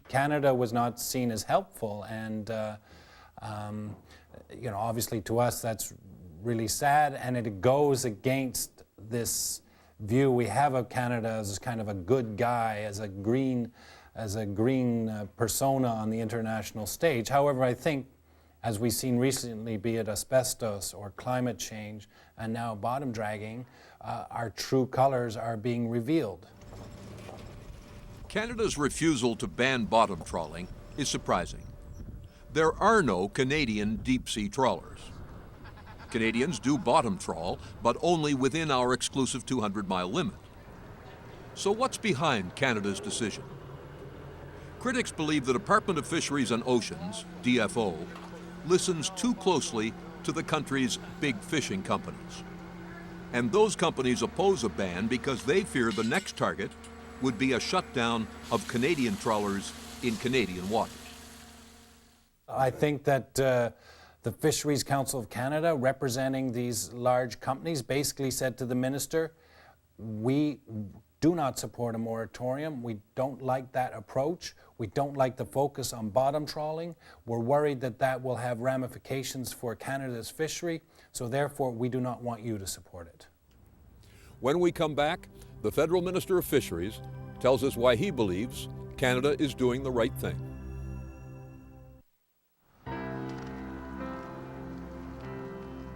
Canada was not seen as helpful, and obviously to us that's really sad, and it goes against this view we have of Canada as kind of a good guy, as a green persona on the international stage. However, I think, as we've seen recently, be it asbestos or climate change and now bottom dragging, our true colors are being revealed. Canada's refusal to ban bottom trawling is surprising. There are no Canadian deep-sea trawlers. Canadians do bottom trawl, but only within our exclusive 200-mile limit. So what's behind Canada's decision? Critics believe the Department of Fisheries and Oceans, DFO, listens too closely to the country's big fishing companies. And those companies oppose a ban because they fear the next target would be a shutdown of Canadian trawlers in Canadian waters. I think that the Fisheries Council of Canada, representing these large companies, basically said to the minister, we do not support a moratorium. We don't like that approach. We don't like the focus on bottom trawling. We're worried that that will have ramifications for Canada's fishery, so therefore we do not want you to support it. When we come back, the Federal Minister of Fisheries tells us why he believes Canada is doing the right thing.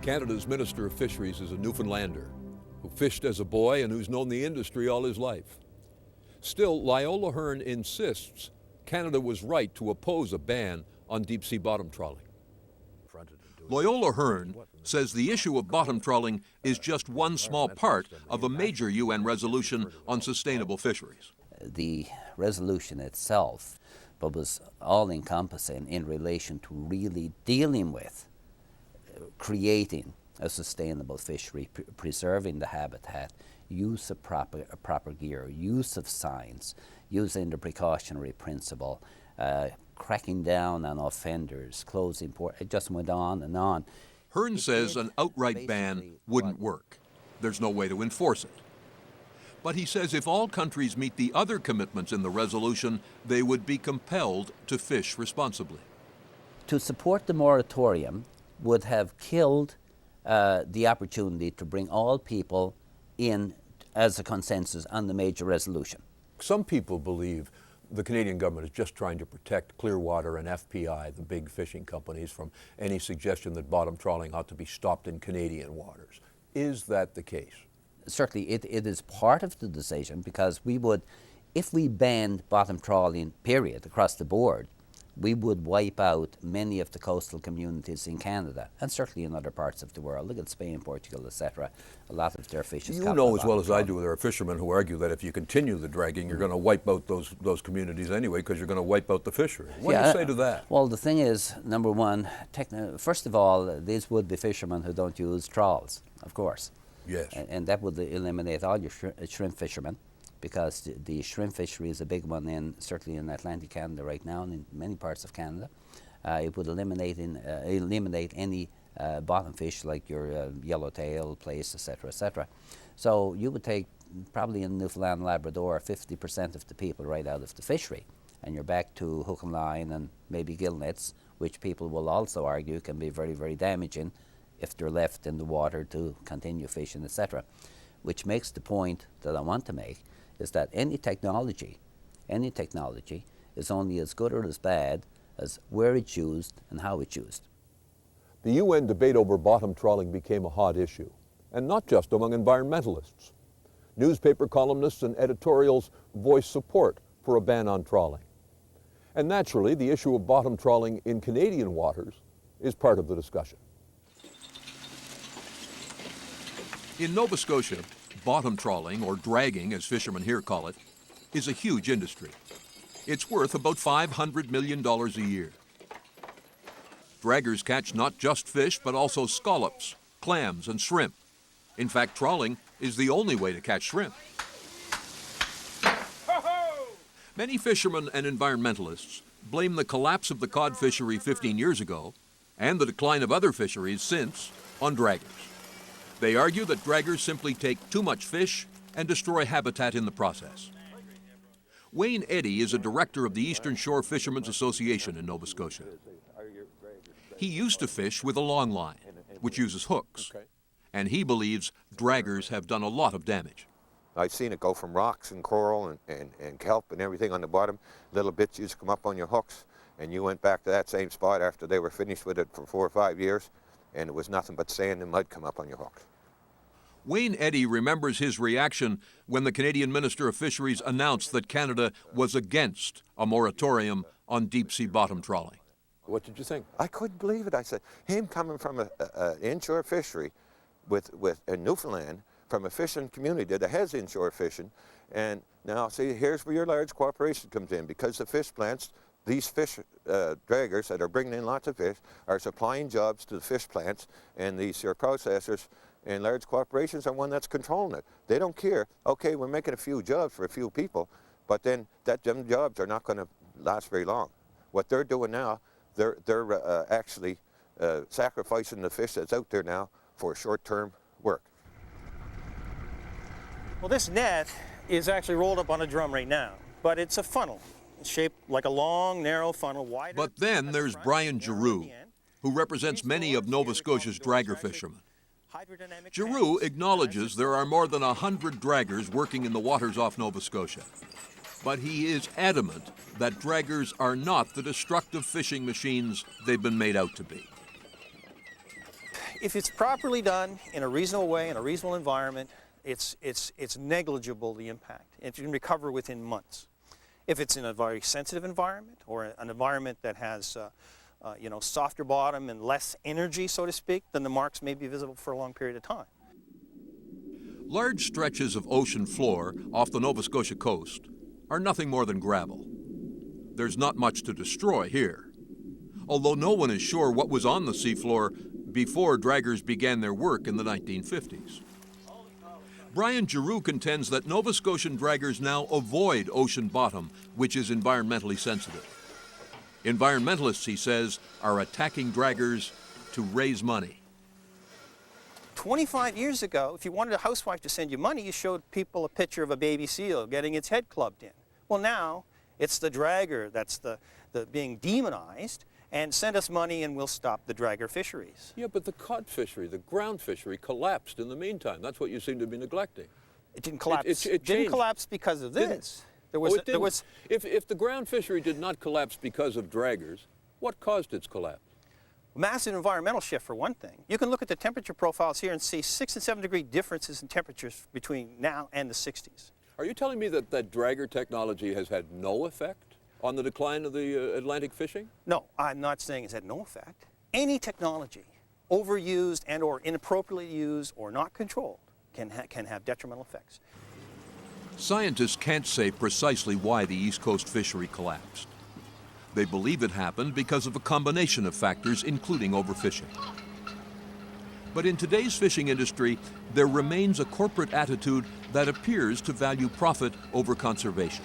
Canada's Minister of Fisheries is a Newfoundlander who fished as a boy and who's known the industry all his life. Still, Loyola Hearn insists Canada was right to oppose a ban on deep-sea bottom trawling. Loyola Hearn says the issue of bottom trawling is just one small part of a major UN resolution on sustainable fisheries. The resolution itself was all-encompassing in relation to really dealing with creating a sustainable fishery, preserving the habitat, use of proper gear, use of science, using the precautionary principle, cracking down on offenders, closing port. It just went on and on. Hearn says an outright ban wouldn't work. There's no way to enforce it. But he says if all countries meet the other commitments in the resolution, they would be compelled to fish responsibly. To support the moratorium would have killed the opportunity to bring all people in as a consensus on the major resolution. Some people believe the Canadian government is just trying to protect Clearwater and FPI, the big fishing companies, from any suggestion that bottom trawling ought to be stopped in Canadian waters. Is that the case? Certainly it is part of the decision, because we would, if we banned bottom trawling, period, across the board, we would wipe out many of the coastal communities in Canada, and certainly in other parts of the world. Look at Spain, Portugal, etc. A lot of their fish is caught. You know as well as I do, there are fishermen who argue that if you continue the dragging, you're going to wipe out those communities anyway, because you're going to wipe out the fishery. What do you say to that? Well, the thing is, number one, first of all, these would be fishermen who don't use trawls, of course. Yes. And that would eliminate all your shrimp fishermen, because the shrimp fishery is a big one certainly in Atlantic Canada right now, and in many parts of Canada. It would eliminate any bottom fish like your yellowtail, plaice, etc., etc. So you would take, probably in Newfoundland and Labrador, 50% of the people right out of the fishery, and you're back to hook and line and maybe gill nets, which people will also argue can be very, very damaging if they're left in the water to continue fishing, etc. Which makes the point that I want to make, is that any technology is only as good or as bad as where it's used and how it's used. The UN debate over bottom trawling became a hot issue, and not just among environmentalists. Newspaper columnists and editorials voiced support for a ban on trawling. And naturally, the issue of bottom trawling in Canadian waters is part of the discussion. In Nova Scotia, bottom trawling, or dragging as fishermen here call it, is a huge industry. It's worth about $500 million a year. Draggers catch not just fish, but also scallops, clams, and shrimp. In fact, trawling is the only way to catch shrimp. Many fishermen and environmentalists blame the collapse of the cod fishery 15 years ago and the decline of other fisheries since on draggers. They argue that draggers simply take too much fish and destroy habitat in the process. Wayne Eddy is a director of the Eastern Shore Fishermen's Association in Nova Scotia. He used to fish with a long line, which uses hooks, and he believes draggers have done a lot of damage. I've seen it go from rocks and coral and kelp and everything on the bottom. Little bits used to come up on your hooks, and you went back to that same spot after they were finished with it for 4 or 5 years, and it was nothing but sand and mud come up on your hooks. Wayne Eddy remembers his reaction when the Canadian Minister of Fisheries announced that Canada was against a moratorium on deep-sea bottom trawling. What did you think? I couldn't believe it. I said, him coming from an inshore fishery in Newfoundland, from a fishing community that has inshore fishing, and now see, here's where your large cooperation comes in, because the fish plants, these fish draggers that are bringing in lots of fish are supplying jobs to the fish plants, and these your processors and large corporations are one that's controlling it. They don't care. Okay, we're making a few jobs for a few people, but then them jobs are not going to last very long. What they're doing now, they're actually sacrificing the fish that's out there now for short-term work. Well, this net is actually rolled up on a drum right now, but it's a funnel. It's shaped like a long, narrow funnel, wider. But then there's Brian Giroux, who represents many of Nova Scotia's dragger fishermen. Giroux acknowledges there are more than 100 draggers working in the waters off Nova Scotia. But he is adamant that draggers are not the destructive fishing machines they've been made out to be. If it's properly done in a reasonable way, in a reasonable environment, it's negligible, the impact. It can recover within months. If it's in a very sensitive environment or an environment that has softer bottom and less energy, so to speak, then the marks may be visible for a long period of time. Large stretches of ocean floor off the Nova Scotia coast are nothing more than gravel. There's not much to destroy here, although no one is sure what was on the seafloor before draggers began their work in the 1950s. Brian Giroux contends that Nova Scotian draggers now avoid ocean bottom, which is environmentally sensitive. Environmentalists, he says, are attacking draggers to raise money. 25 years ago, if you wanted a housewife to send you money, you showed people a picture of a baby seal getting its head clubbed in. Well, now it's the dragger that's the being demonized, and send us money and we'll stop the dragger fisheries. Yeah, but the cod fishery, the ground fishery, collapsed in the meantime. That's what you seem to be neglecting. It didn't collapse. It didn't collapse because of this. There was. If the ground fishery did not collapse because of draggers, what caused its collapse? Massive environmental shift, for one thing. You can look at the temperature profiles here and see 6 and 7 degree differences in temperatures between now and the 60s. Are you telling me that dragger technology has had no effect on the decline of the Atlantic fishing? No, I'm not saying it's had no effect. Any technology, overused and or inappropriately used or not controlled, can have detrimental effects. Scientists can't say precisely why the East Coast fishery collapsed. They believe it happened because of a combination of factors, including overfishing. But in today's fishing industry, there remains a corporate attitude that appears to value profit over conservation.